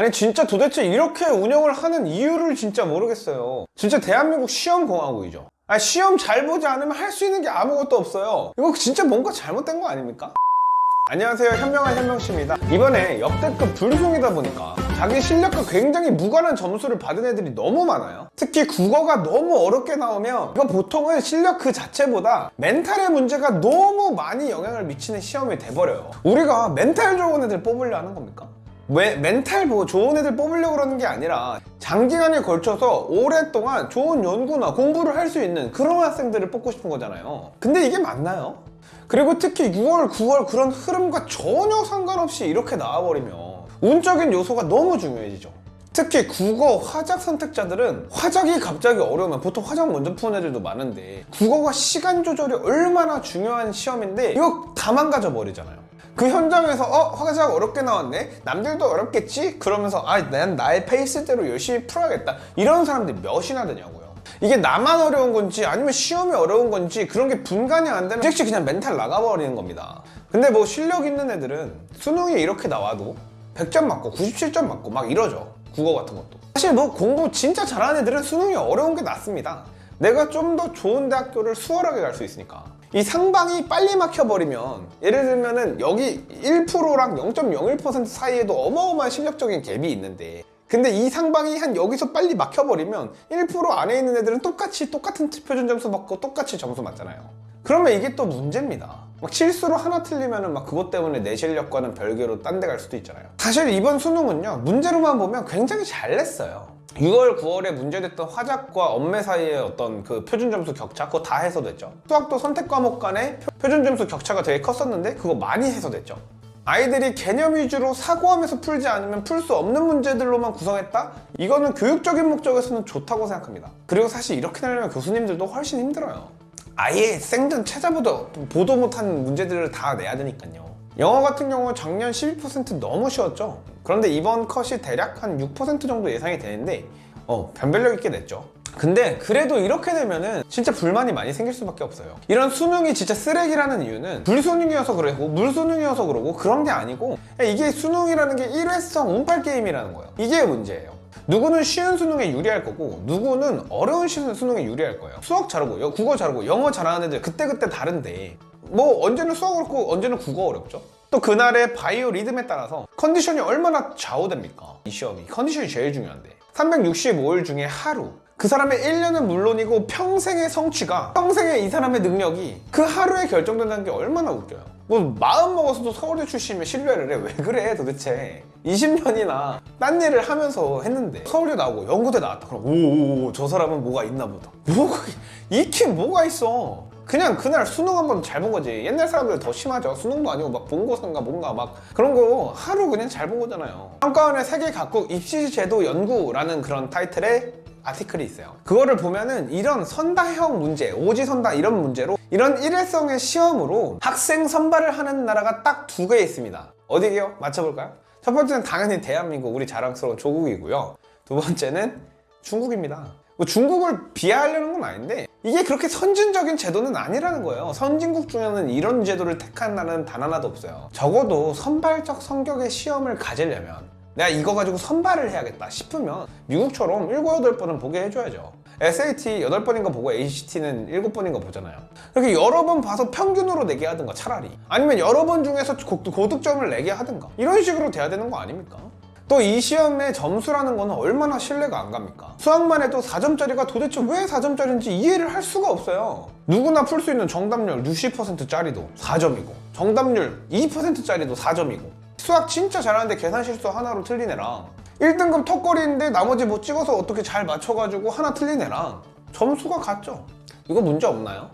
아니 진짜 도대체 이렇게 운영을 하는 이유를 진짜 모르겠어요. 진짜 대한민국 시험공화국이죠. 아니 시험 잘 보지 않으면 할 수 있는 게 아무것도 없어요. 이거 진짜 뭔가 잘못된 거 아닙니까? 안녕하세요, 현명한 현명씨입니다. 이번에 역대급 불송이다 보니까 자기 실력과 굉장히 무관한 점수를 받은 애들이 너무 많아요. 특히 국어가 너무 어렵게 나오면 이거 보통은 실력 그 자체보다 멘탈의 문제가 너무 많이 영향을 미치는 시험이 돼버려요. 우리가 멘탈 좋은 애들 뽑으려 하는 겁니까? 왜 멘탈 좋은 애들 뽑으려고 그러는 게 아니라 장기간에 걸쳐서 오랫동안 좋은 연구나 공부를 할 수 있는 그런 학생들을 뽑고 싶은 거잖아요. 근데 이게 맞나요? 그리고 특히 6월, 9월 그런 흐름과 전혀 상관없이 이렇게 나와버리면 운적인 요소가 너무 중요해지죠. 특히 국어 화작 선택자들은 화작이 갑자기 어려우면 보통 화작 먼저 푸는 애들도 많은데 국어가 시간 조절이 얼마나 중요한 시험인데 이거 다 망가져 버리잖아요. 그 현장에서 화작 어렵게 나왔네? 남들도 어렵겠지? 그러면서 난 나의 페이스대로 열심히 풀어야겠다. 이런 사람들이 몇이나 되냐고요. 이게 나만 어려운 건지 아니면 시험이 어려운 건지 그런 게 분간이 안 되면 즉시 그냥 멘탈 나가버리는 겁니다. 근데 뭐 실력 있는 애들은 수능이 이렇게 나와도 100점 맞고 97점 맞고 막 이러죠. 국어 같은 것도. 사실 뭐 공부 진짜 잘하는 애들은 수능이 어려운 게 낫습니다. 내가 좀 더 좋은 대학교를 수월하게 갈 수 있으니까. 이 상방이 빨리 막혀버리면 예를 들면은 여기 1%랑 0.01% 사이에도 어마어마한 실력적인 갭이 있는데 근데 이 상방이 한 여기서 빨리 막혀버리면 1% 안에 있는 애들은 똑같은 표준 점수 받고 똑같이 점수 맞잖아요. 그러면 이게 또 문제입니다. 막 실수로 하나 틀리면은 막 그것 때문에 내 실력과는 별개로 딴 데 갈 수도 있잖아요. 사실 이번 수능은요, 문제로만 보면 굉장히 잘 냈어요. 6월, 9월에 문제됐던 화작과 언매 사이의 어떤 그 표준 점수 격차, 그거 다 해소됐죠. 수학도 선택 과목 간의 표준 점수 격차가 되게 컸었는데 그거 많이 해소됐죠. 아이들이 개념 위주로 사고하면서 풀지 않으면 풀 수 없는 문제들로만 구성했다? 이거는 교육적인 목적에서는 좋다고 생각합니다. 그리고 사실 이렇게 내려면 교수님들도 훨씬 힘들어요. 아예 생전 찾아보도 보도 못한 문제들을 다 내야 되니까요. 영어 같은 경우 작년 12% 너무 쉬웠죠. 그런데 이번 컷이 대략 한 6% 정도 예상이 되는데 변별력 있게 냈죠. 근데 그래도 이렇게 되면은 진짜 불만이 많이 생길 수밖에 없어요. 이런 수능이 진짜 쓰레기라는 이유는 불수능이어서 그러고 물수능이어서 그러고 그런 게 아니고 이게 수능이라는 게 일회성 운빨 게임이라는 거예요. 이게 문제예요. 누구는 쉬운 수능에 유리할 거고 누구는 어려운 수능에 유리할 거예요. 수학 잘하고 국어 잘하고 영어 잘하는 애들 그때그때 다른데 뭐 언제는 수학 어렵고 언제는 국어 어렵죠. 또 그날의 바이오 리듬에 따라서 컨디션이 얼마나 좌우됩니까? 이 시험이 컨디션이 제일 중요한데 365일 중에 하루 그 사람의 1년은 물론이고 평생의 성취가 평생의 이 사람의 능력이 그 하루에 결정된다는 게 얼마나 웃겨요. 뭐 마음 먹어서도 서울대 출신이면 신뢰를 해. 왜 그래 도대체. 20년이나 딴 일을 하면서 했는데 서울대 나오고 연구대 나왔다. 그럼 오오오 저 사람은 뭐가 있나 보다. 뭐가 있긴 뭐가 있어. 그냥 그날 수능 한번 잘 본 거지. 옛날 사람들 더 심하죠. 수능도 아니고 막 본고사인가 뭔가 막 그런 거 하루 그냥 잘 본 거잖아요. 한가운데 세계 각국 입시제도 연구라는 그런 타이틀의 아티클이 있어요. 그거를 보면은 이런 선다형 문제, 오지선다 이런 문제로 이런 일회성의 시험으로 학생 선발을 하는 나라가 딱 2개 있습니다. 어디게요? 맞춰볼까요? 첫 번째는 당연히 대한민국, 우리 자랑스러운 조국이고요. 두 번째는 중국입니다. 뭐 중국을 비하하려는 건 아닌데 이게 그렇게 선진적인 제도는 아니라는 거예요. 선진국 중에는 이런 제도를 택한 나라는 단 하나도 없어요. 적어도 선발적 성격의 시험을 가지려면 내가 이거 가지고 선발을 해야겠다 싶으면 미국처럼 7, 8번은 보게 해줘야죠. SAT 8번인가 보고 ACT는 7번인가 보잖아요. 이렇게 여러 번 봐서 평균으로 내게 하든가 차라리 아니면 여러 번 중에서 고득점을 내게 하든가 이런 식으로 돼야 되는 거 아닙니까? 또 이 시험의 점수라는 거는 얼마나 신뢰가 안 갑니까? 수학만 해도 4점짜리가 도대체 왜 4점짜리인지 이해를 할 수가 없어요. 누구나 풀 수 있는 정답률 60%짜리도 4점이고 정답률 2%짜리도 4점이고 수학 진짜 잘하는데 계산 실수 하나로 틀린 애랑 1등급 턱걸이인데 나머지 뭐 찍어서 어떻게 잘 맞춰가지고 하나 틀린 애랑 점수가 같죠? 이거 문제 없나요?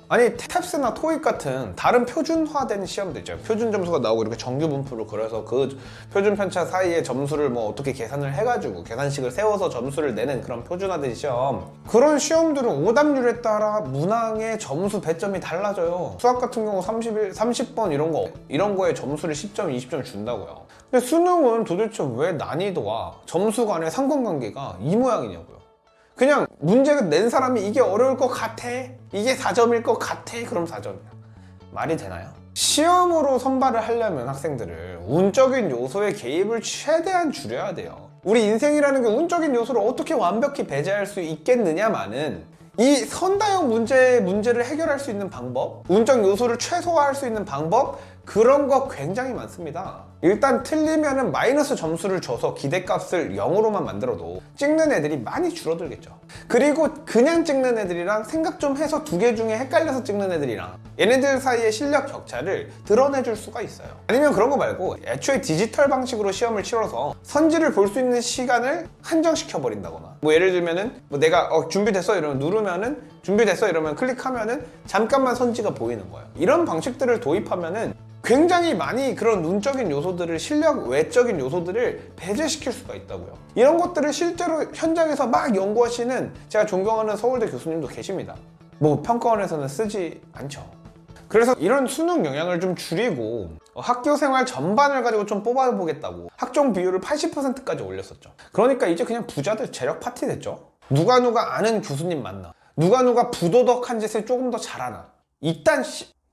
아니 탭스나 토익 같은 다른 표준화된 시험도 있죠. 표준 점수가 나오고 이렇게 정규 분포로 그려서 그 표준 편차 사이에 점수를 뭐 어떻게 계산을 해가지고 계산식을 세워서 점수를 내는 그런 표준화된 시험, 그런 시험들은 오답률에 따라 문항의 점수 배점이 달라져요. 수학 같은 경우 30번 이런 거에 점수를 10점, 20점 준다고요. 근데 수능은 도대체 왜 난이도와 점수 간의 상관관계가 이 모양이냐고요. 그냥 문제를 낸 사람이 이게 어려울 것 같아, 이게 4점일 것 같아, 그럼 4점이야. 말이 되나요? 시험으로 선발을 하려면 학생들을 운적인 요소의 개입을 최대한 줄여야 돼요. 우리 인생이라는 게 운적인 요소를 어떻게 완벽히 배제할 수 있겠느냐마는 이 선다형 문제를 해결할 수 있는 방법, 운적 요소를 최소화할 수 있는 방법, 그런 거 굉장히 많습니다. 일단 틀리면은 마이너스 점수를 줘서 기대값을 0으로만 만들어도 찍는 애들이 많이 줄어들겠죠. 그리고 그냥 찍는 애들이랑 생각 좀 해서 두 개 중에 헷갈려서 찍는 애들이랑 얘네들 사이의 실력 격차를 드러내줄 수가 있어요. 아니면 그런 거 말고 애초에 디지털 방식으로 시험을 치러서 선지를 볼 수 있는 시간을 한정시켜 버린다거나, 뭐 예를 들면은 뭐 내가 준비됐어 이러면 누르면은 준비됐어 이러면 클릭하면은 잠깐만 선지가 보이는 거예요. 이런 방식들을 도입하면은 굉장히 많이 그런 운적인 요소들을, 실력 외적인 요소들을 배제시킬 수가 있다고요. 이런 것들을 실제로 현장에서 막 연구하시는 제가 존경하는 서울대 교수님도 계십니다. 뭐 평가원에서는 쓰지 않죠. 그래서 이런 수능 영향을 좀 줄이고 학교 생활 전반을 가지고 좀 뽑아보겠다고 학종 비율을 80%까지 올렸었죠. 그러니까 이제 그냥 부자들 재력 파티 됐죠. 누가 아는 교수님 만나, 누가 부도덕한 짓을 조금 더 잘하나,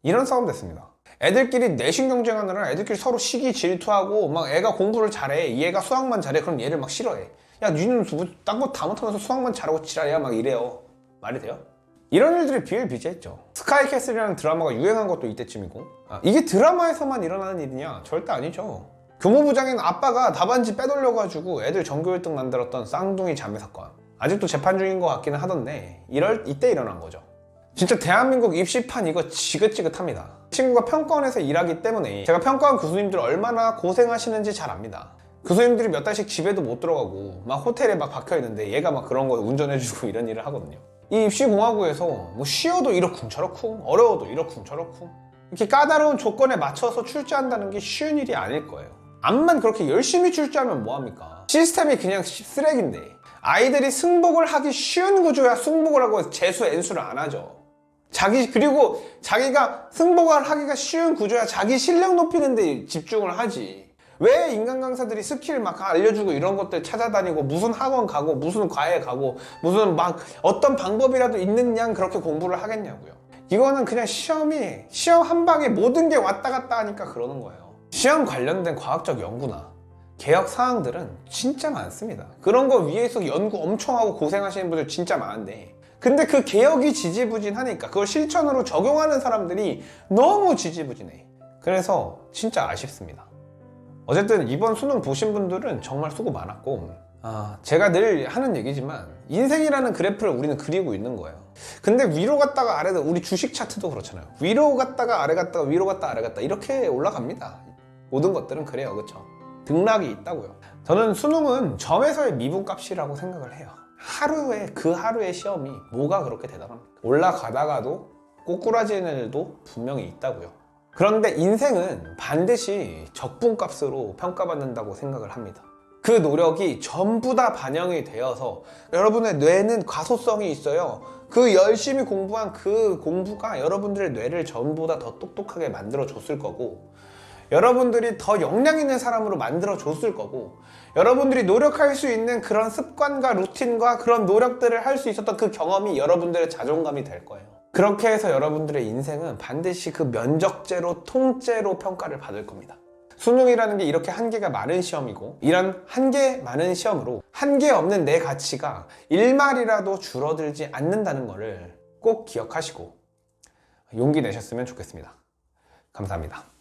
이런 싸움 됐습니다. 애들끼리 내신 경쟁하느라 애들끼리 서로 시기 질투하고, 막 애가 공부를 잘해, 얘가 수학만 잘해, 그럼 얘를 막 싫어해. 야, 니는 딴 거 다 못하면서 수학만 잘하고 지랄이야, 막 이래요. 말이 돼요? 이런 일들이 비일비재했죠. 스카이캐슬이라는 드라마가 유행한 것도 이때쯤이고, 이게 드라마에서만 일어나는 일이냐? 절대 아니죠. 교무부장인 아빠가 답안지 빼돌려가지고 애들 전교 1등 만들었던 쌍둥이 자매 사건, 아직도 재판 중인 것 같기는 하던데 이때 일어난 거죠. 진짜 대한민국 입시판 이거 지긋지긋합니다. 친구가 평가원에서 일하기 때문에 제가 평가원 교수님들 얼마나 고생하시는지 잘 압니다. 교수님들이 몇 달씩 집에도 못 들어가고 막 호텔에 막 박혀있는데 얘가 막 그런 거 운전해주고 이런 일을 하거든요. 이 입시공화국에서 뭐 쉬어도 이러쿵저러쿵, 어려워도 이러쿵저러쿵, 이렇게 까다로운 조건에 맞춰서 출제한다는 게 쉬운 일이 아닐 거예요. 암만 그렇게 열심히 출제하면 뭐합니까? 시스템이 그냥 쓰레기인데 아이들이 승복을 하기 쉬운 구조야 승복을 하고 해서 재수 N수를 안 하죠. 그리고 자기가 승복을 하기가 쉬운 구조야 자기 실력 높이는 데 집중을 하지. 왜 인간 강사들이 스킬 막 알려주고 이런 것들 찾아다니고 무슨 학원 가고 무슨 과외 가고 무슨 막 어떤 방법이라도 있는 양 그렇게 공부를 하겠냐고요. 이거는 그냥 시험 한 방에 모든 게 왔다 갔다 하니까 그러는 거예요. 시험 관련된 과학적 연구나 개혁 사항들은 진짜 많습니다. 그런 거 위에서 연구 엄청 하고 고생하시는 분들 진짜 많은데, 근데 그 개혁이 지지부진하니까 그걸 실천으로 적용하는 사람들이 너무 지지부진해. 그래서 진짜 아쉽습니다. 어쨌든 이번 수능 보신 분들은 정말 수고 많았고, 제가 늘 하는 얘기지만 인생이라는 그래프를 우리는 그리고 있는 거예요. 근데 위로 갔다가 아래, 우리 주식 차트도 그렇잖아요. 위로 갔다가 아래 갔다가 위로 갔다 아래 갔다 이렇게 올라갑니다. 모든 것들은 그래요. 그렇죠? 등락이 있다고요. 저는 수능은 점에서의 미분값이라고 생각을 해요. 그 하루의 시험이 뭐가 그렇게 대단합니까? 올라가다가도 꼬꾸라지는 일도 분명히 있다고요. 그런데 인생은 반드시 적분값으로 평가받는다고 생각을 합니다. 그 노력이 전부 다 반영이 되어서 여러분의 뇌는 과소성이 있어요. 그 열심히 공부한 그 공부가 여러분들의 뇌를 전부 다 더 똑똑하게 만들어 줬을 거고, 여러분들이 더 역량 있는 사람으로 만들어 줬을 거고, 여러분들이 노력할 수 있는 그런 습관과 루틴과 그런 노력들을 할 수 있었던 그 경험이 여러분들의 자존감이 될 거예요. 그렇게 해서 여러분들의 인생은 반드시 그 면적제로 통째로 평가를 받을 겁니다. 수능이라는 게 이렇게 한계가 많은 시험이고, 이런 한계 많은 시험으로 한계 없는 내 가치가 1말이라도 줄어들지 않는다는 것을 꼭 기억하시고 용기 내셨으면 좋겠습니다. 감사합니다.